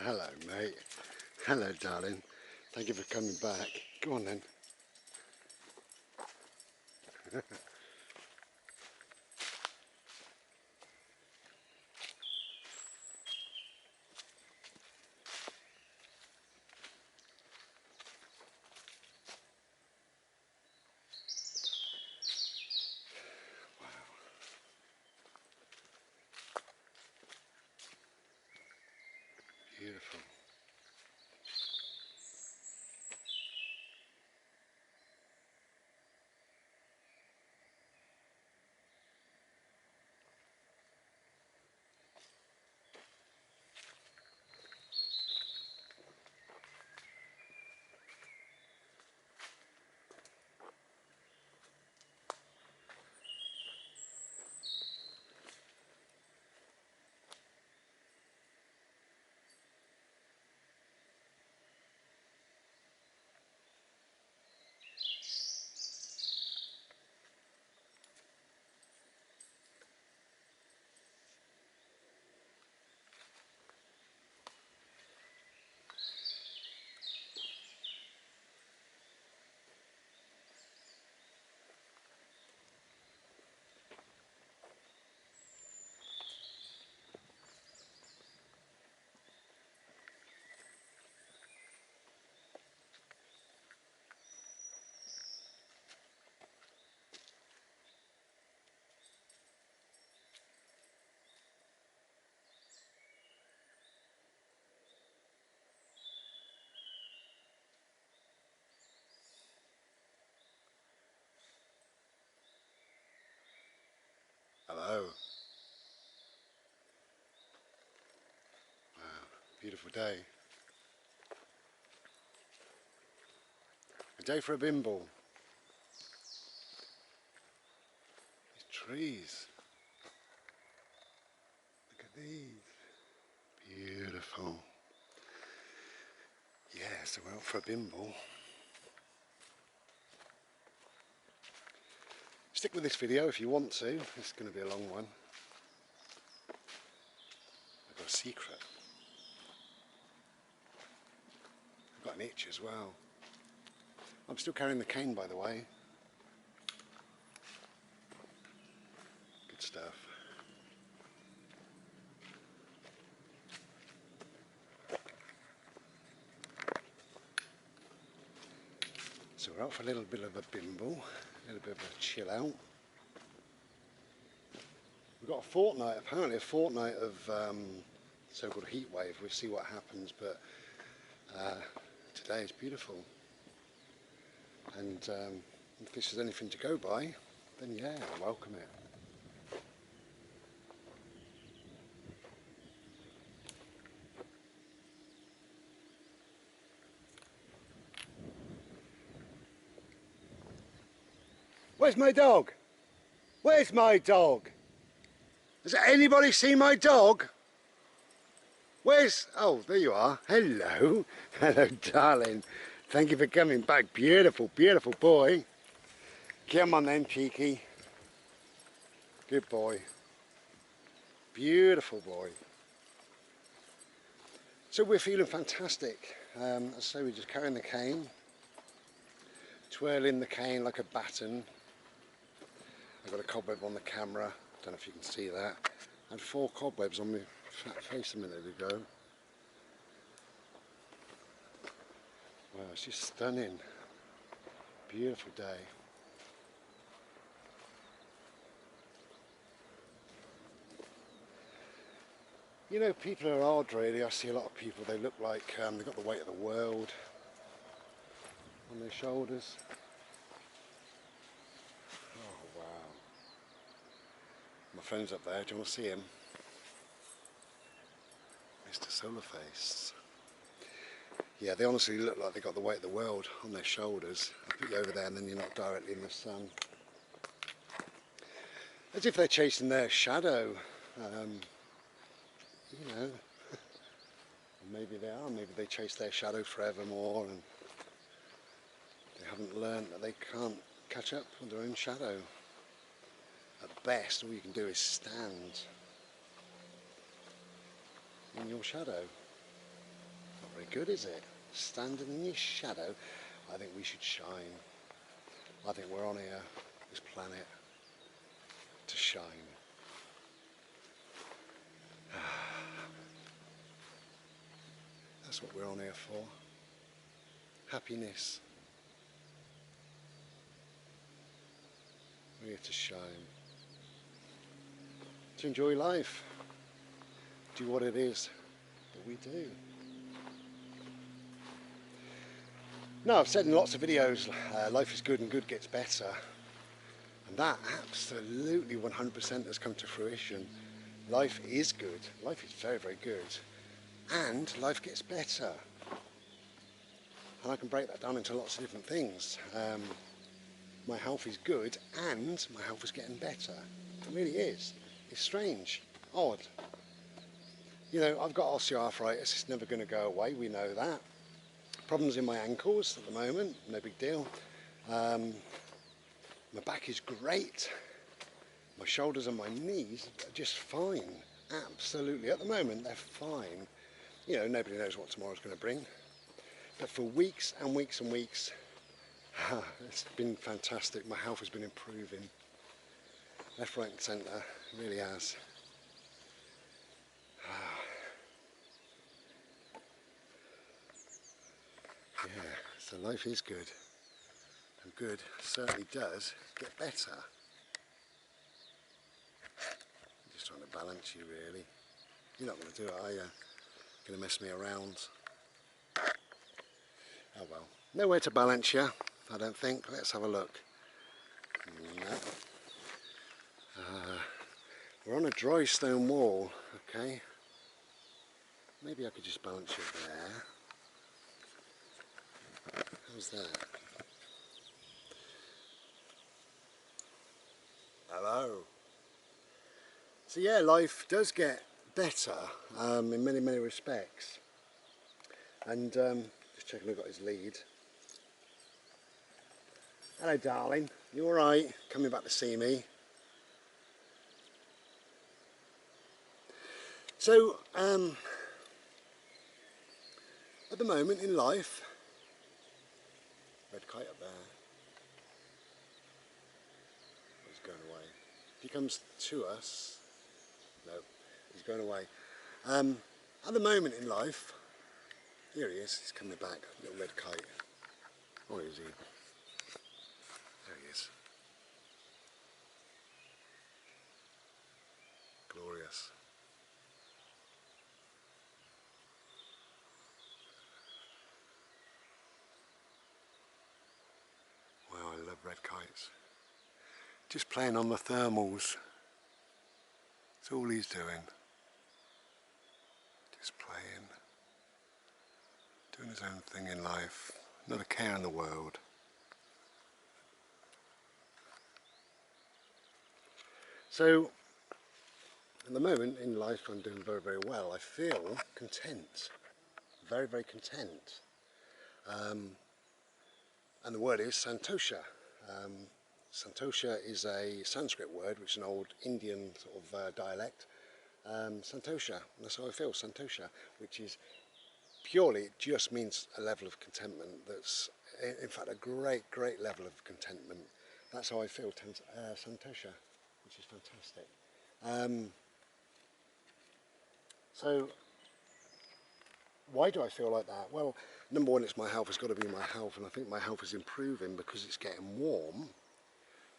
Hello, mate. Hello, darling. Thank you for coming back. Go on then. Beautiful. Hello. Wow. Beautiful day. A day for a bimble. These trees. Look at these. Beautiful. Yeah, so we're out for a bimble. Stick with this video if you want to. It's going to be a long one. I've got a secret. I've got an itch as well. I'm still carrying the cane, by the way. Good stuff. So we're out for a little bit of a bimble, a little bit of a chill out. We've got a fortnight, apparently a fortnight of so-called heat wave. We'll see what happens, but today is beautiful. And if this is anything to go by, then yeah, I welcome it. Where's my dog? Where's my dog? Has anybody seen my dog? Where's... Oh, there you are. Hello. Hello, darling. Thank you for coming back. Beautiful, beautiful boy. Come on then, cheeky. Good boy. Beautiful boy. So we're feeling fantastic. As I say, we're just carrying the cane, twirling the cane like a baton. I've got a cobweb on the camera, don't know if you can see that, and 4 cobwebs on my fat face a minute ago. Wow, it's just stunning. Beautiful day. You know, people are odd really. I see a lot of people, they look like they've got the weight of the world on their shoulders. Oh wow. My friend's up there, do you want to see him? Mr. Solarface. Yeah, they honestly look like they've got the weight of the world on their shoulders. I'll put you over there and then you're not directly in the sun. As if they're chasing their shadow. You know, maybe they are, maybe they chase their shadow forevermore and they haven't learned that they can't catch up with their own shadow. At best, all you can do is stand in your shadow. very good, is it? Standing in your shadow. I think we should shine. I think we're on here, this planet, to shine. That's what we're on here for. Happiness. We're here to shine. To enjoy life. Do what it is that we do. Now, I've said in lots of videos, life is good and good gets better. And that absolutely 100% has come to fruition. Life is good. Life is very, very good. And life gets better. And I can break that down into lots of different things. My health is good and my health is getting better. It really is. It's strange, odd. You know, I've got osteoarthritis, it's never going to go away, we know that. Problems in my ankles at the moment, no big deal. My back is great. My shoulders and my knees are just fine. Absolutely, at the moment they're fine. You know, nobody knows what tomorrow's going to bring. But for weeks and weeks and weeks, it's been fantastic. My health has been improving. Left, right and centre, it really has. Yeah, so life is good. And good certainly does get better. I'm just trying to balance you really. You're not going to do it, are you? Going to mess me around. Oh well. Nowhere to balance you, I don't think. Let's have a look. No. We're on a dry stone wall, okay. Maybe I could just balance you there. How's that? Hello. So yeah, life does get better in many, many respects. And just checking I've got his lead. Hello darling, you alright? Coming back to see me? So, at the moment in life, red kite up there, he's going away. If he comes to us, no, he's going away. At the moment in life, here he is, he's coming back, little red kite. Where is he? There he is. Glorious. Wow, I love red kites. Just playing on the thermals. That's all he's doing. Just playing. Doing his own thing in life. Not a care in the world. So, at the moment in life I'm doing very, very well. I feel content. Very, very content. And the word is santosha. Santosha is a Sanskrit word, which is an old Indian sort of dialect. Santosha, and that's how I feel, santosha, which is purely, it just means a level of contentment that's, in fact, a great, great level of contentment. That's how I feel, santosha, which is fantastic. So, why do I feel like that? Well, number one, it's my health. It's got to be my health, and I think my health is improving because it's getting warm.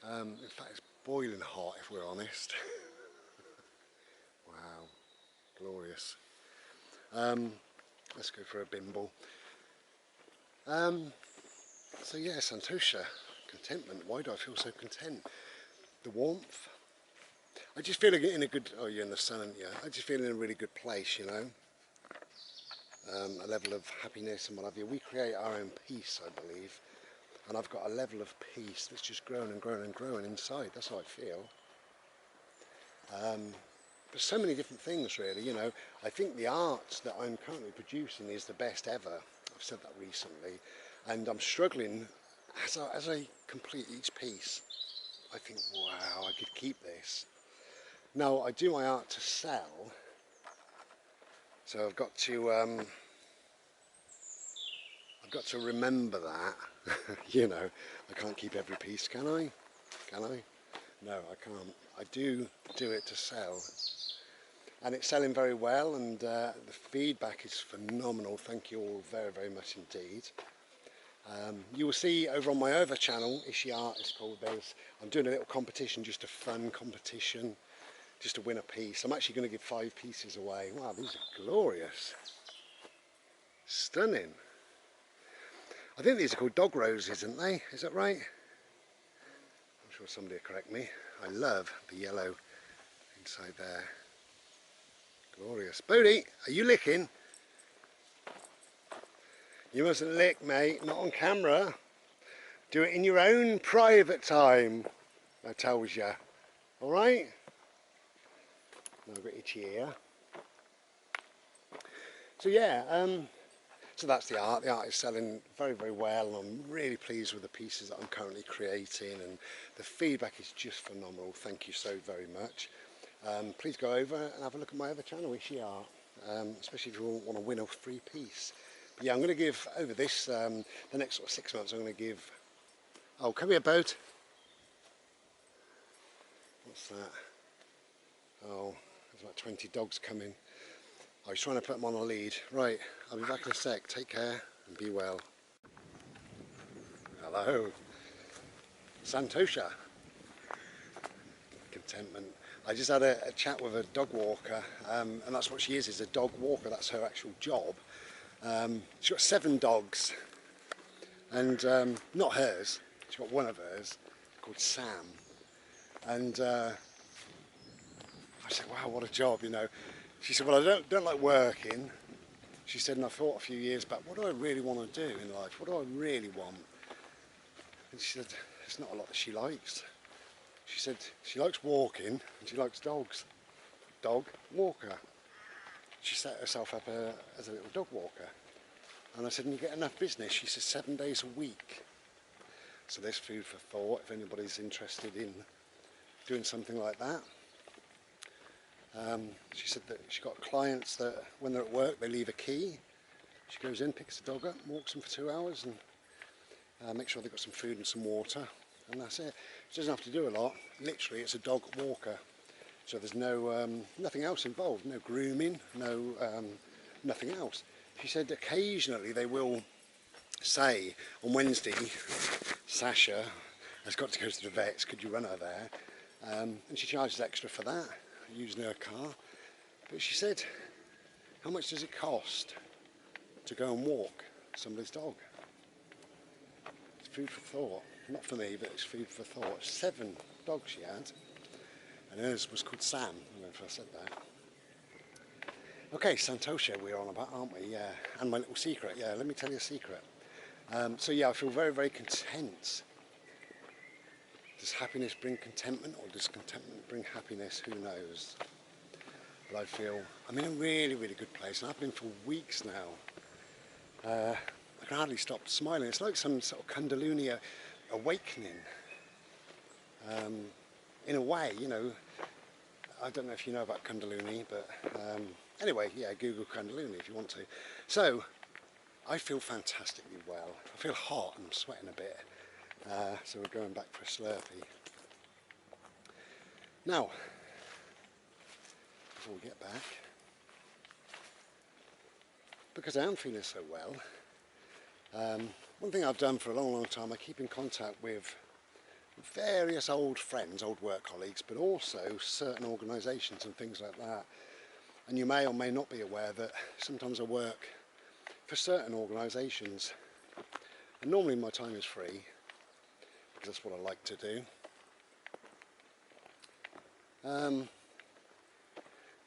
In fact, it's boiling hot, if we're honest. Wow, glorious. Let's go for a bimble. So yeah, santosha, contentment. Why do I feel so content? The warmth. I just feel in a good, oh you're in the sun, aren't you? I just feel in a really good place, you know. A level of happiness and what have you. We create our own peace, I believe. And I've got a level of peace that's just growing and growing and growing inside. That's how I feel. There's so many different things really, you know. I think the art that I'm currently producing is the best ever. I've said that recently. And I'm struggling as I complete each piece. I think, wow, I could keep this. Now, I do my art to sell. So I've got to I've got to remember that. You know, I can't keep every piece, can I? Can I? No, I can't. I do it to sell. And it's selling very well, and the feedback is phenomenal. Thank you all very, very much indeed. You will see over on my other channel, ISHI ART it's called, I'm doing a little competition, just a fun competition, just to win a piece. I'm actually going to give 5 pieces away. Wow, these are glorious. Stunning. I think these are called dog roses, aren't they? Is that right? I'm sure somebody will correct me. I love the yellow inside there. Glorious. Booty, are you licking? You mustn't lick, mate, not on camera. Do it in your own private time, I tells you. Alright? I've got itchy ear. So yeah, so that's the art. The art is selling very, very well, and I'm really pleased with the pieces that I'm currently creating, and the feedback is just phenomenal. Thank you so very much. Please go over and have a look at my other channel, ISHI ART, especially if you want to win a free piece. But yeah, I'm going to give over this, the next sort of 6 months, I'm going to give, oh, come here, boat. What's that? Oh, there's about 20 dogs coming. I was trying to put them on a lead. Right, I'll be back in a sec. Take care and be well. Hello. Santosha. Contentment. I just had a chat with a dog walker, and that's what she is a dog walker. That's her actual job. She's got 7 dogs, and not hers. She's got one of hers called Sam. And I said, wow, what a job, you know. She said, well, I don't like working. She said, and I thought a few years back, what do I really want to do in life? What do I really want? And she said, there's not a lot that she likes. She said she likes walking and she likes dogs. Dog walker. She set herself up as a little dog walker. And I said, and you get enough business? She said 7 days a week. So there's food for thought if anybody's interested in doing something like that. She said that she got clients that when they're at work they leave a key. She goes in, picks the dog up, walks them for 2 hours, and makes sure they've got some food and some water, and that's it. She doesn't have to do a lot. Literally, it's a dog walker. So there's no nothing else involved. No grooming, no nothing else. She said occasionally they will say on Wednesday, Sasha has got to go to the vets. Could you run her there? And she charges extra for that, using her car. But she said, how much does it cost to go and walk somebody's dog? It's food for thought. Not for me, but it's food for thought. 7 dogs she had, and hers was called Sam. I don't know if I said that. Okay, Santosha we're on about, aren't we? Yeah, and my little secret. Yeah, let me tell you a secret. So yeah, I feel very, very content. Does happiness bring contentment, or does contentment bring happiness? Who knows? But I feel I'm in a really, really good place, and I've been for weeks now. I can hardly stop smiling. It's like some sort of Kundalooney awakening. In a way, you know, I don't know if you know about Kundalini, but anyway, yeah, Google Kundalini if you want to. So, I feel fantastically well. I feel hot and I'm sweating a bit. So we're going back for a Slurpy. Now, before we get back, because I am feeling so well, one thing I've done for a long, long time, I keep in contact with various old friends, old work colleagues, but also certain organisations and things like that. And you may or may not be aware that sometimes I work for certain organisations, and normally my time is free because that's what I like to do.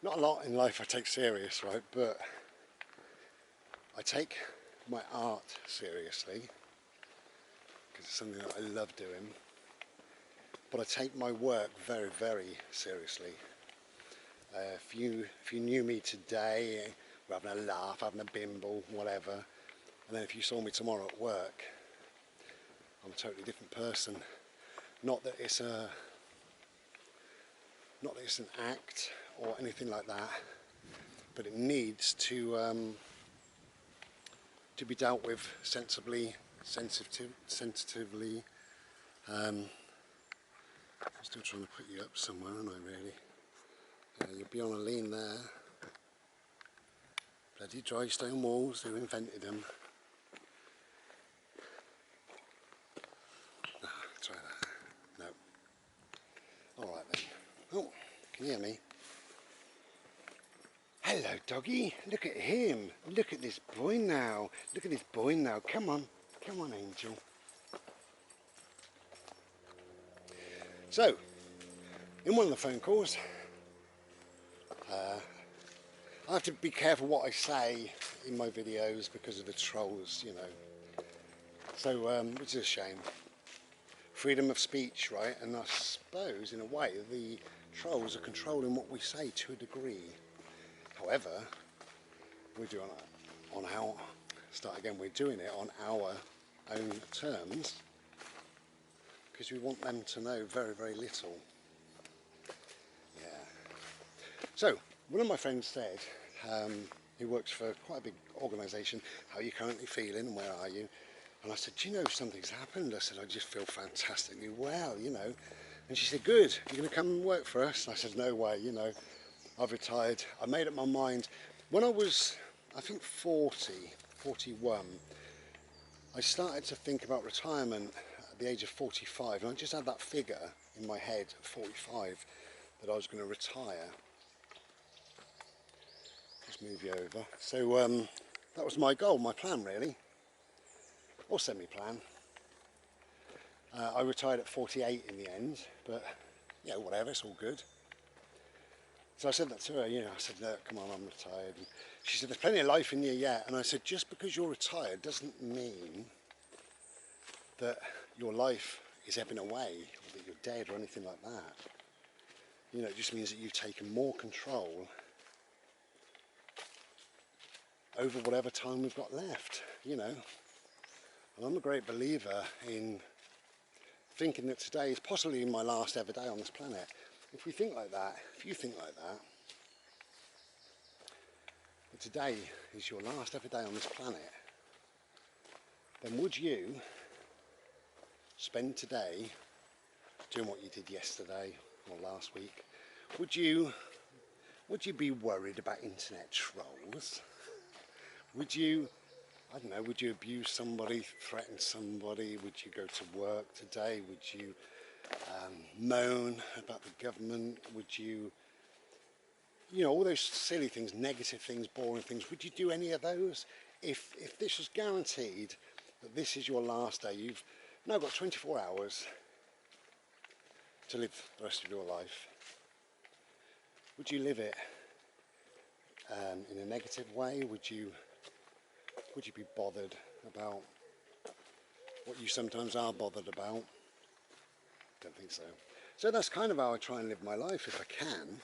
Not a lot in life I take serious, right, but I take my art seriously because it's something that I love doing, but I take my work very, very seriously. If you knew me today, we're having a laugh, having a bimble, whatever, and then if you saw me tomorrow at work, I'm a totally different person. Not that it's an act or anything like that, but it needs to to be dealt with sensibly, sensitively. I'm still trying to put you up somewhere, aren't I, really? You'll be on a lean there. Bloody dry stone walls, who invented them? No, try that. No. Alright then. Oh, can you hear me? Hello, doggy. Look at him. Look at this boy now. Look at this boy now. Come on. Come on, Angel. So, in one of the phone calls, I have to be careful what I say in my videos because of the trolls, you know. So, which is a shame. Freedom of speech, right? And I suppose, in a way, the trolls are controlling what we say to a degree. However, we're doing it on our, we're doing it on our own terms because we want them to know very, very little. Yeah. So, one of my friends said, he works for quite a big organisation, how are you currently feeling and where are you? And I said, do you know something's happened? I said, I just feel fantastically well, you know. And she said, good, you're going to come and work for us? And I said, no way, you know, I've retired. I made up my mind. When I was, I think 41, I started to think about retirement at the age of 45. And I just had that figure in my head at 45 that I was going to retire. Just move you over. So that was my goal, my plan really. Or semi-plan. I retired at 48 in the end, but yeah, whatever, it's all good. So I said that to her, you know, I said, look, come on, I'm retired. And she said, there's plenty of life in you yet. And I said, just because you're retired doesn't mean that your life is ebbing away, or that you're dead or anything like that. You know, it just means that you've taken more control over whatever time we've got left, you know. And I'm a great believer in thinking that today is possibly my last ever day on this planet. If we think like that, if you think like that today is your last ever day on this planet, then would you spend today doing what you did yesterday or last week? Would you be worried about internet trolls? Would you, I don't know, would you abuse somebody, threaten somebody? Would you go to work today? Would you moan about the government? Would you, you know, all those silly things, negative things, boring things, would you do any of those? If this was guaranteed that this is your last day, you've now got 24 hours to live the rest of your life, would you live it in a negative way? Would you be bothered about what you sometimes are bothered about? Don't think so. So that's kind of how I try and live my life if I can.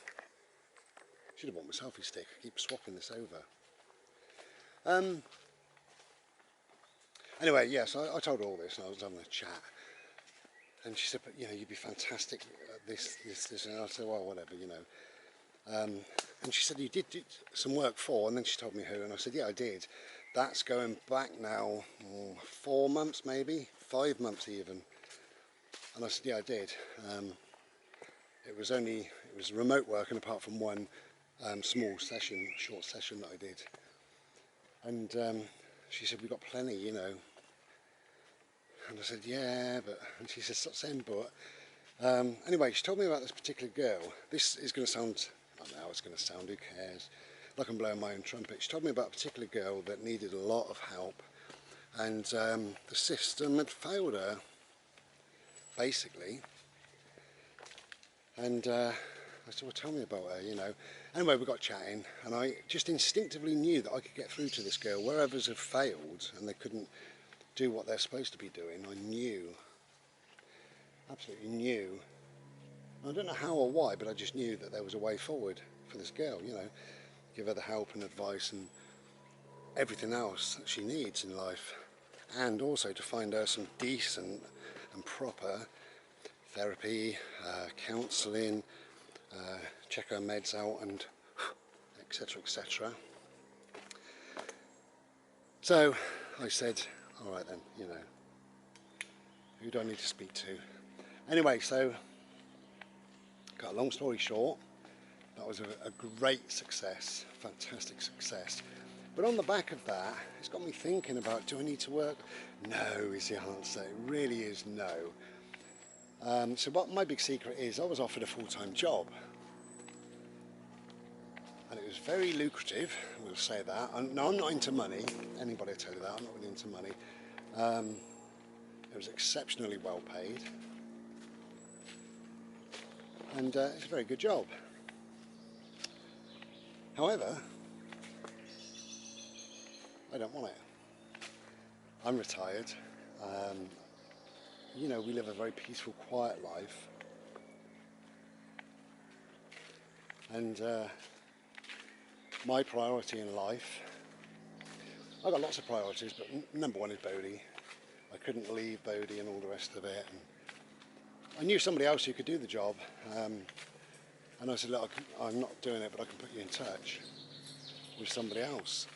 Should have bought my selfie stick. I keep swapping this over. Anyway, yes, I told her all this and I was having a chat. And she said, but you know, you'd be fantastic at this. And I said, well, whatever, you know. And she said, you did some work for, and then she told me who, and I said, yeah, I did. That's going back now 4 months, maybe 5 months even. And I said, yeah, I did. It was remote work, and apart from one small session, short session that I did. And she said, we've got plenty, you know. And I said, yeah, but, and she said, stop saying but. Anyway, she told me about this particular girl. This is going to sound, I don't know how it's going to sound, who cares? Like I'm blowing my own trumpet. She told me about a particular girl that needed a lot of help, and the system had failed her, basically. And I said, well, tell me about her, you know. Anyway, we got chatting, and I just instinctively knew that I could get through to this girl. Where others have failed and they couldn't do what they're supposed to be doing, I knew, absolutely knew. I don't know how or why, but I just knew that there was a way forward for this girl, you know. Give her the help and advice and everything else that she needs in life, and also to find her some decent and proper therapy, counselling, check her meds out, and etc, etc. So I said, all right then, you know, who do I need to speak to? Anyway, so, got a long story short, that was a great success, fantastic success. But on the back of that, it's got me thinking about, do I need to work? No is the answer, it really is no. So what my big secret is, I was offered a full-time job. And it was very lucrative, we'll say that. No, I'm not into money, anybody will tell you that, I'm not really into money. It was exceptionally well paid. And it's a very good job. However, I don't want it. I'm retired. You know, we live a very peaceful, quiet life. And my priority in life, I've got lots of priorities, but number one is Bodhi. I couldn't leave Bodhi and all the rest of it. And I knew somebody else who could do the job. And I said, look, I'm not doing it, but I can put you in touch with somebody else.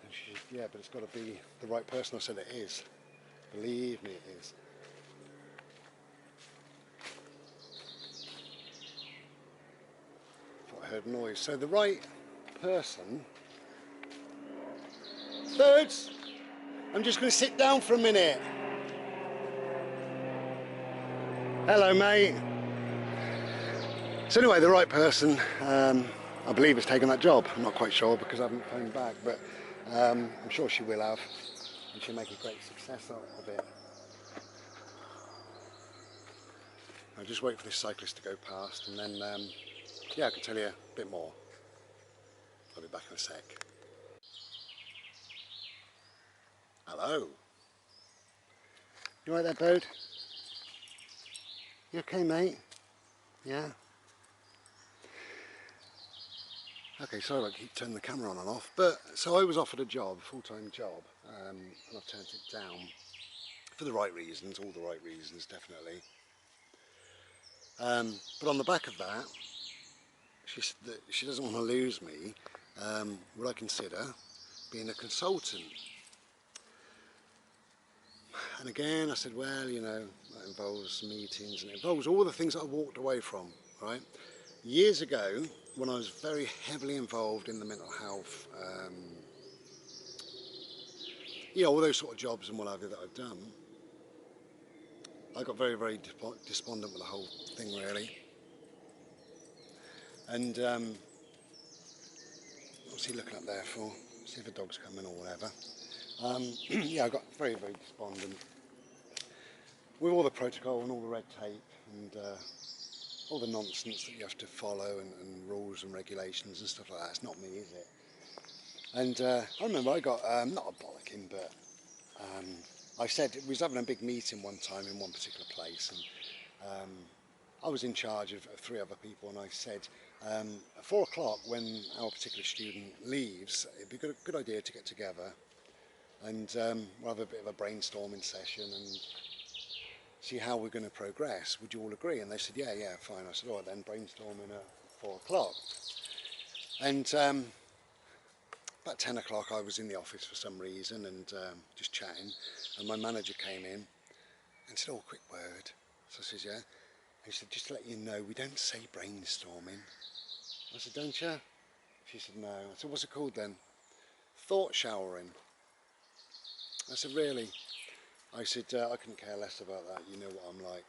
And she said, yeah, but it's got to be the right person. I said, it is. Believe me, it is. I thought I heard noise. So the right person... Birds! I'm just going to sit down for a minute. Hello, mate. So anyway, the right person, I believe, has taken that job. I'm not quite sure because I haven't phoned back, but I'm sure she will have, and she'll make a great success of it. I'll just wait for this cyclist to go past, and then, yeah, I can tell you a bit more. I'll be back in a sec. Hello. You right there, Bode? You okay, mate? Yeah? Okay, sorry I keep turning the camera on and off, but so I was offered a job, a full-time job, and I've turned it down for the right reasons, all the right reasons, definitely. But on the back of that, she said that she doesn't want to lose me. Would I consider being a consultant? And again, I said, well, you know, that involves meetings and it involves all the things that I walked away from, right? Years ago, when I was very heavily involved in the mental health, you know, all those sort of jobs and what have you that I've done, I got very, very despondent with the whole thing, really. And what's he looking up there for? See if a dog's coming or whatever. Yeah, I got very, very despondent with all the protocol and all the red tape and all the nonsense that you have to follow and rules and regulations and stuff like that. It's not me, is it? And I remember I got, not a bollocking, but I said, we was having a big meeting one time in one particular place, and I was in charge of 3 other people, and I said, at 4 o'clock when our particular student leaves, it'd be a good idea to get together and we'll have a bit of a brainstorming session and see how we're going to progress. Would you all agree? And they said, yeah, fine. I said, all right then, brainstorming at 4 o'clock. And about 10 o'clock I was in the office for some reason and just chatting, and my manager came in and said, oh, quick word. So I said, yeah. And he said, just to let you know, we don't say brainstorming. I said, don't you? She said, no. I said, what's it called then? Thought showering. I said, really? I said, I couldn't care less about that, you know what I'm like.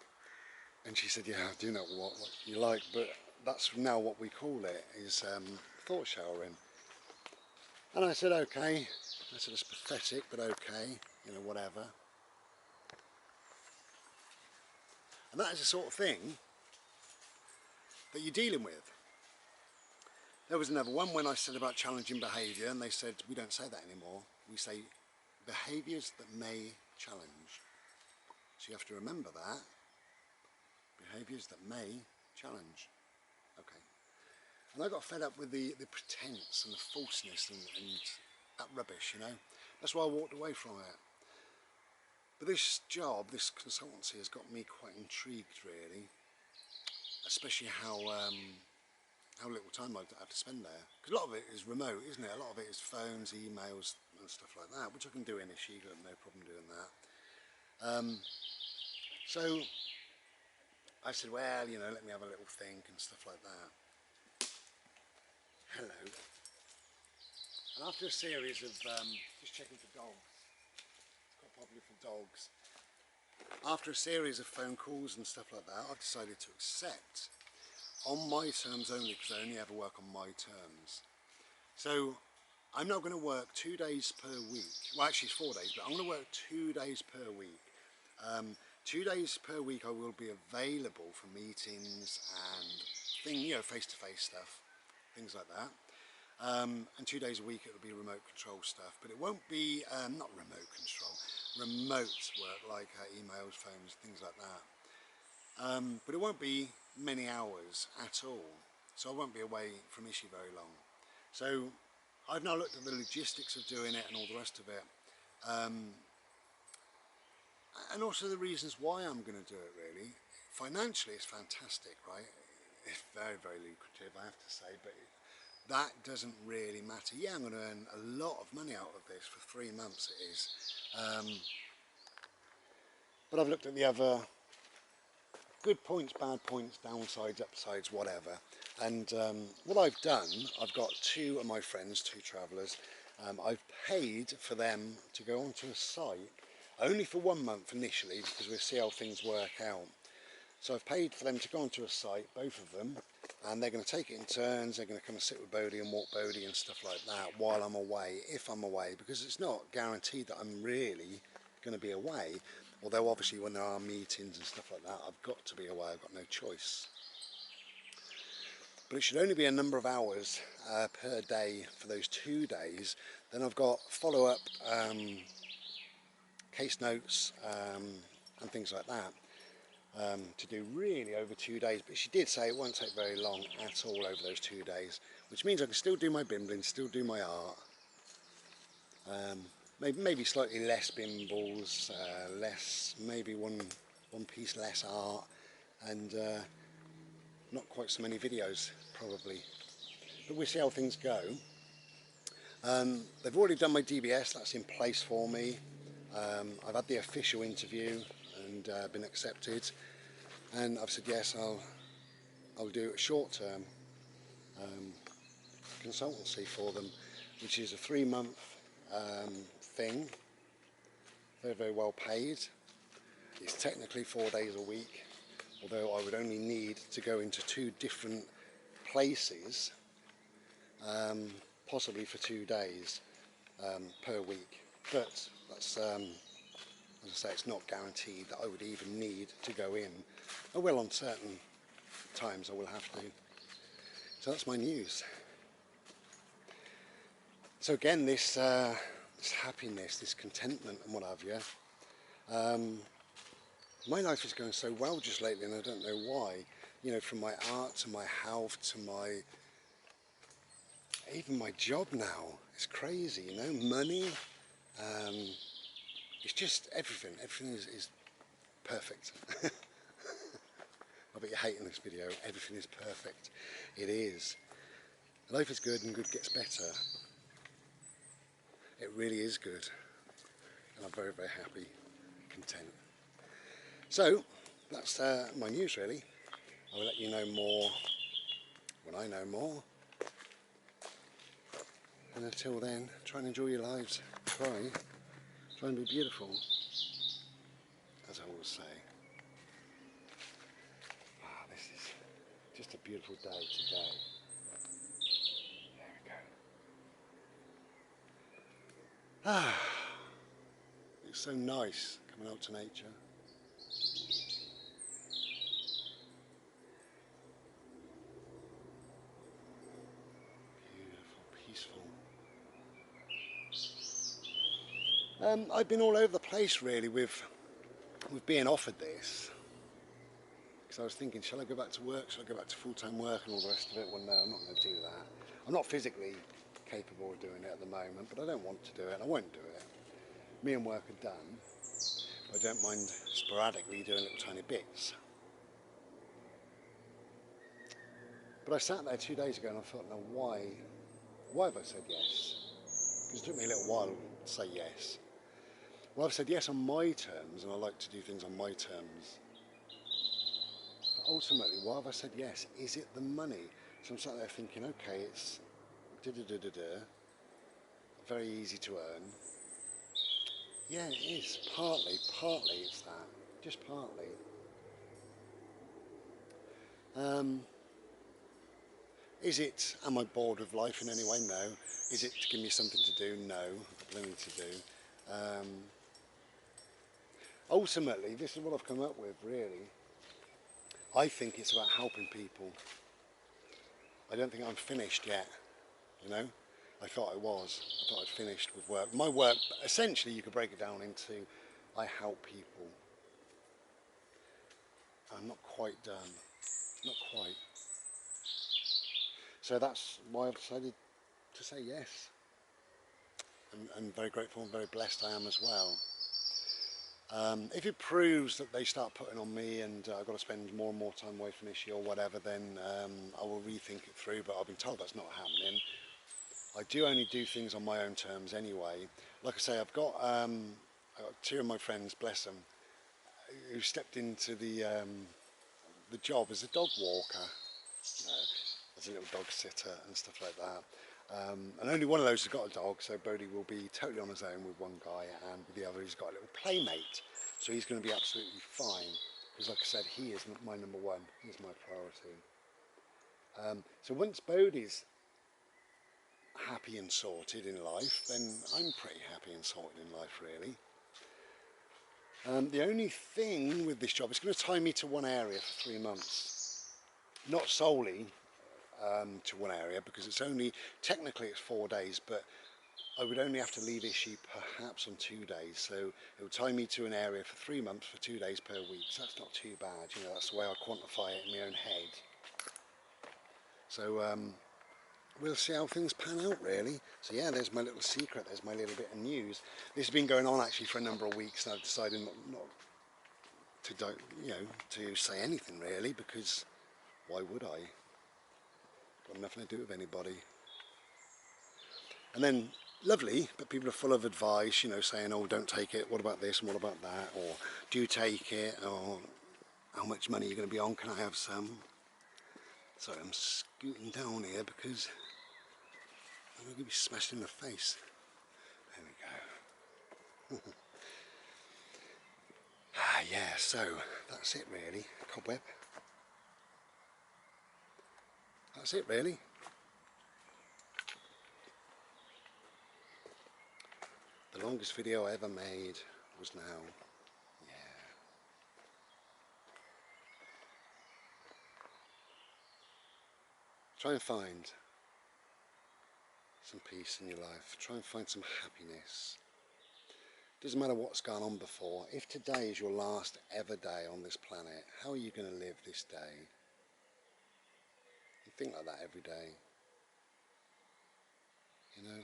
And she said, yeah, I do know what you like, but that's now what we call it, is thought showering. And I said, okay. I said, it's pathetic, but okay, you know, whatever. And that is the sort of thing that you're dealing with. There was another one when I said about challenging behaviour, and they said, we don't say that anymore. We say behaviours that may challenge. So you have to remember that. Behaviours that may challenge. Okay. And I got fed up with the pretense and the falseness and that rubbish, you know. That's why I walked away from it. But this job, this consultancy, has got me quite intrigued, really. Especially how how little time I'd have to spend there. Because a lot of it is remote, isn't it? A lot of it is phones, emails and stuff like that, which I can do in ISHI, got no problem doing that. So I said, well, you know, let me have a little think and stuff like that. Hello. And after a series of just checking for dogs, it's quite popular for dogs. After a series of phone calls and stuff like that, I've decided to accept on my terms only, because I only ever work on my terms. So I'm not going to work 2 days per week. Well, actually it's 4 days, but I'm going to work 2 days per week. 2 days per week I will be available for meetings and you know, face-to-face stuff, things like that. And 2 days a week it will be remote control stuff, but it won't be not remote control, remote work like emails, phones, things like that. But it won't be many hours at all, so I won't be away from ISHI very long. So I've now looked at the logistics of doing it and all the rest of it, and also the reasons why I'm going to do it. Really, financially it's fantastic, right? It's very, very lucrative, I have to say, but that doesn't really matter. Yeah, I'm going to earn a lot of money out of this for 3 months it is. But I've looked at the other good points, bad points, downsides, upsides, whatever. And what I've done, I've got 2 of my friends, 2 travellers. I've paid for them to go onto a site, only for 1 month initially, because we'll see how things work out. So I've paid for them to go onto a site, both of them, and they're going to take it in turns. They're going to come and sit with Bodhi and walk Bodhi and stuff like that while I'm away, if I'm away, because it's not guaranteed that I'm really going to be away. Although obviously when there are meetings and stuff like that, I've got to be away, I've got no choice. But it should only be a number of hours per day for those 2 days. Then I've got follow-up case notes and things like that. To do really over 2 days, but she did say it won't take very long at all over those 2 days, which means I can still do my bimbling, still do my art, maybe slightly less bimbles, maybe one piece less art, and not quite so many videos probably, but we'll see how things go. They've already done my DBS, that's in place for me. I've had the official interview and been accepted, and I've said yes, I'll do a short-term consultancy for them, which is a 3-month thing, very, very well paid. It's technically 4 days a week, although I would only need to go into 2 different places, possibly for 2 days per week, but that's as I say, it's not guaranteed that I would even need to go in. I will on certain times, I will have to. So that's my news. So again, this happiness, this contentment and what have you. My life is going so well just lately, and I don't know why. You know, from my art to my health to my, even my job now. It's crazy, you know, money. It's just everything is perfect. I bet you're hating this video. Everything is perfect. It is. Life is good and good gets better. It really is good. And I'm very, very happy, content. So, that's my news really. I will let you know more when I know more. And until then, try and enjoy your lives. Try and be beautiful, as I always say. Ah, this is just a beautiful day today. There we go. Ah, it's so nice coming out to nature. Beautiful, peaceful. I've been all over the place really with being offered this, because I was thinking, shall I go back to work, shall I go back to full-time work and all the rest of it? Well, no, I'm not going to do that. I'm not physically capable of doing it at the moment, but I don't want to do it and I won't do it. Me and work are done, but I don't mind sporadically doing little tiny bits. But I sat there 2 days ago and I thought, now why have I said yes? Because it took me a little while to say yes. Well, I've said yes on my terms, and I like to do things on my terms. But ultimately, why have I said yes? Is it the money? So I'm sat there thinking, okay, it's very easy to earn. Yeah, it is. Partly it's that. Just partly. Is it, am I bored with life in any way? No. Is it to give me something to do? No. I've plenty to do. Ultimately, this is what I've come up with, really. I think it's about helping people. I don't think I'm finished yet, you know. I thought I was. I thought I'd finished with work. My work, essentially, you could break it down into I help people. I'm not quite done. Not quite. So that's why I've decided to say yes. I'm very grateful and very blessed I am as well. If it proves that they start putting on me and I've got to spend more and more time away from ISHI or whatever, then I will rethink it through, but I've been told that's not happening. I do only do things on my own terms anyway. Like I say, I've got 2 of my friends, bless them, who stepped into the job as a dog walker, as a little dog sitter and stuff like that. And only one of those has got a dog, so Bodhi will be totally on his own with one guy, and with the other he's got a little playmate. So he's going to be absolutely fine, because like I said, he is my number one, he's my priority. So once Bodhi's happy and sorted in life, then I'm pretty happy and sorted in life, really. The only thing with this job, it's going to tie me to one area for 3 months. Not solely to one area, because it's only, technically it's 4 days, but I would only have to leave ISHI perhaps on 2 days, so it would tie me to an area for 3 months for 2 days per week, so that's not too bad, you know, that's the way I quantify it in my own head. So we'll see how things pan out, really. So yeah, there's my little secret, there's my little bit of news. This has been going on actually for a number of weeks, and I've decided not to, you know, to say anything really, because why would I? Got nothing to do with anybody. And then, lovely, but people are full of advice, you know, saying, oh, don't take it, what about this and what about that, or do take it, or how much money are you going to be on, can I have some? Sorry, I'm scooting down here because I'm going to be smashed in the face. There we go. Yeah, so that's it really, cobweb. That's it really. The longest video I ever made was now. Yeah. Try and find some peace in your life. Try and find some happiness. Doesn't matter what's gone on before. If today is your last ever day on this planet, how are you going to live this day? You think like that every day. You know?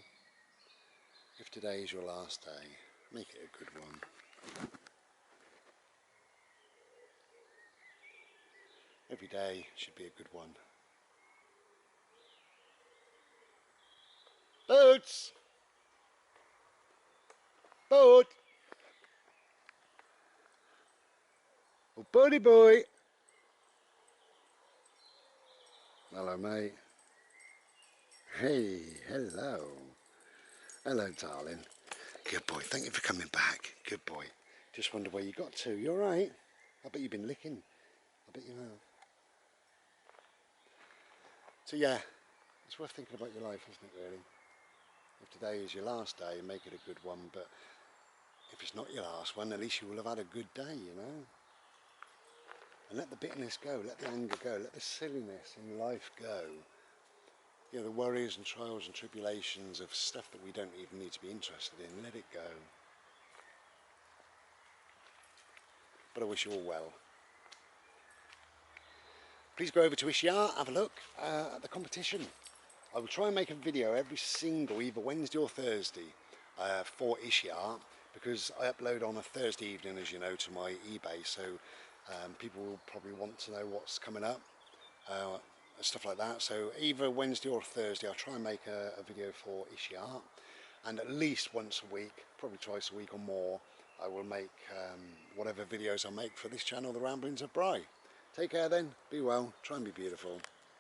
If today is your last day, make it a good one. Every day should be a good one. Boots! Boot! Oh, buddy boy! Hello, mate. Hey, hello. Hello, darling. Good boy, thank you for coming back. Good boy. Just wonder where you got to. You alright? I bet you've been licking. I bet you have. So yeah, it's worth thinking about your life, isn't it, really? If today is your last day, make it a good one, but if it's not your last one, at least you will have had a good day, you know? And let the bitterness go, let the anger go, let the silliness in life go. You know, the worries and trials and tribulations of stuff that we don't even need to be interested in, let it go. But I wish you all well. Please go over to ISHI ART, have a look at the competition. I will try and make a video every single, either Wednesday or Thursday, for ISHI ART, because I upload on a Thursday evening, as you know, to my eBay, so people will probably want to know what's coming up. stuff like that. So either Wednesday or Thursday I'll try and make a video for ISHI ART, and at least once a week, probably twice a week or more, I will make whatever videos I make for this channel, The Ramblings of Bry. Take care then, be well, try and be beautiful.